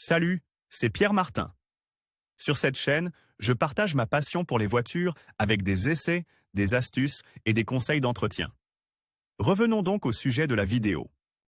Salut, c'est Pierre Martin. Sur cette chaîne, je partage ma passion pour les voitures avec des essais, des astuces et des conseils d'entretien. Revenons donc au sujet de la vidéo.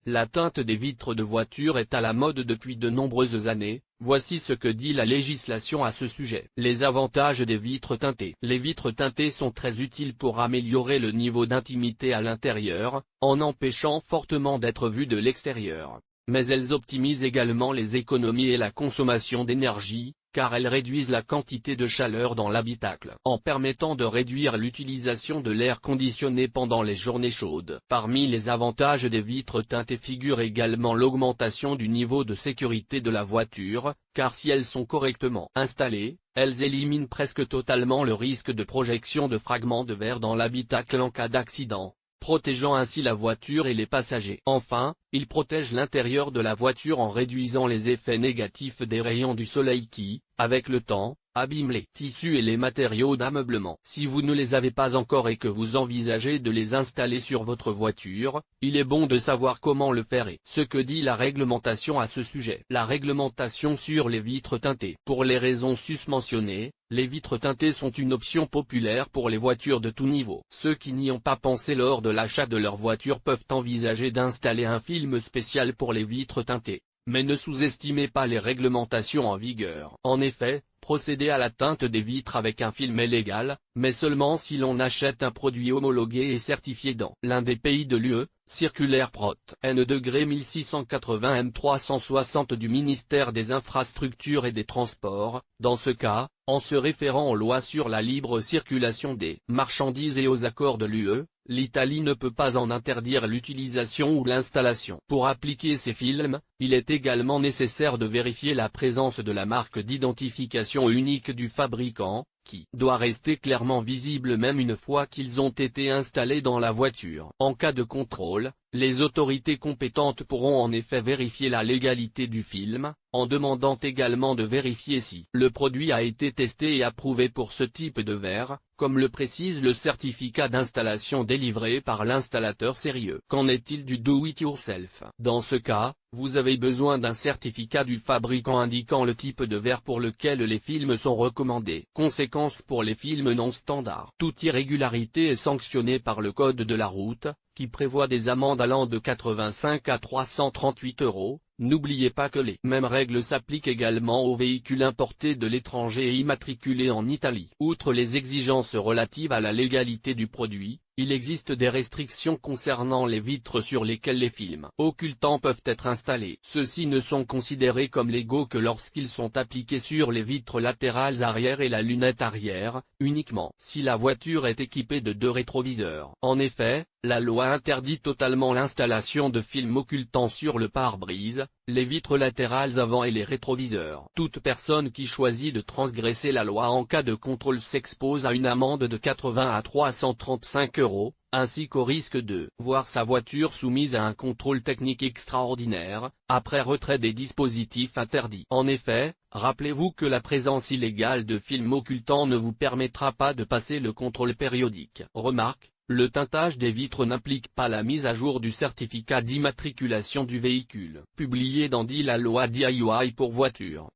La teinte des vitres de voiture est à la mode depuis de nombreuses années. Voici ce que dit la législation à ce sujet. Les avantages des vitres teintées. Les vitres teintées sont très utiles pour améliorer le niveau d'intimité à l'intérieur, en empêchant fortement d'être vues de l'extérieur. Mais elles optimisent également les économies et la consommation d'énergie, car elles réduisent la quantité de chaleur dans l'habitacle, en permettant de réduire l'utilisation de l'air conditionné pendant les journées chaudes. Parmi les avantages des vitres teintées figure également l'augmentation du niveau de sécurité de la voiture, car si elles sont correctement installées, elles éliminent presque totalement le risque de projection de fragments de verre dans l'habitacle en cas d'accident, protégeant ainsi la voiture et les passagers. Enfin, il protège l'intérieur de la voiture en réduisant les effets négatifs des rayons du soleil qui, avec le temps, abîment les tissus et les matériaux d'ameublement. Si vous ne les avez pas encore et que vous envisagez de les installer sur votre voiture, il est bon de savoir comment le faire et ce que dit la réglementation à ce sujet. La réglementation sur les vitres teintées. Pour les raisons susmentionnées, les vitres teintées sont une option populaire pour les voitures de tout niveau. Ceux qui n'y ont pas pensé lors de l'achat de leur voiture peuvent envisager d'installer un film spécial pour les vitres teintées. Mais ne sous-estimez pas les réglementations en vigueur. En effet, procéder à la teinte des vitres avec un film est légal, mais seulement si l'on achète un produit homologué et certifié dans l'un des pays de l'UE, circulaire Prot. N-1680 M360 du ministère des Infrastructures et des Transports. Dans ce cas, en se référant aux lois sur la libre circulation des marchandises et aux accords de l'UE, l'Italie ne peut pas en interdire l'utilisation ou l'installation. Pour appliquer ces films, il est également nécessaire de vérifier la présence de la marque d'identification unique du fabricant, qui doit rester clairement visible même une fois qu'ils ont été installés dans la voiture. En cas de contrôle, les autorités compétentes pourront en effet vérifier la légalité du film, en demandant également de vérifier si le produit a été testé et approuvé pour ce type de verre, comme le précise le certificat d'installation délivré par l'installateur sérieux. Qu'en est-il du do-it-yourself? Dans ce cas, vous avez besoin d'un certificat du fabricant indiquant le type de verre pour lequel les films sont recommandés. Conséquences pour les films non standards. Toute irrégularité est sanctionnée par le code de la route, qui prévoit des amendes allant de 85 à 338 €. N'oubliez pas que les mêmes règles s'appliquent également aux véhicules importés de l'étranger et immatriculés en Italie. Outre les exigences relatives à la légalité du produit, il existe des restrictions concernant les vitres sur lesquelles les films occultants peuvent être installés. Ceux-ci ne sont considérés comme légaux que lorsqu'ils sont appliqués sur les vitres latérales arrière et la lunette arrière, uniquement si la voiture est équipée de 2 rétroviseurs. En effet, la loi interdit totalement l'installation de films occultants sur le pare-brise, les vitres latérales avant et les rétroviseurs. Toute personne qui choisit de transgresser la loi en cas de contrôle s'expose à une amende de 80 à 335 €, ainsi qu'au risque de voir sa voiture soumise à un contrôle technique extraordinaire, après retrait des dispositifs interdits. En effet, rappelez-vous que la présence illégale de films occultants ne vous permettra pas de passer le contrôle périodique. Remarque: le teintage des vitres n'implique pas la mise à jour du certificat d'immatriculation du véhicule, publié dans la loi DIY pour voiture.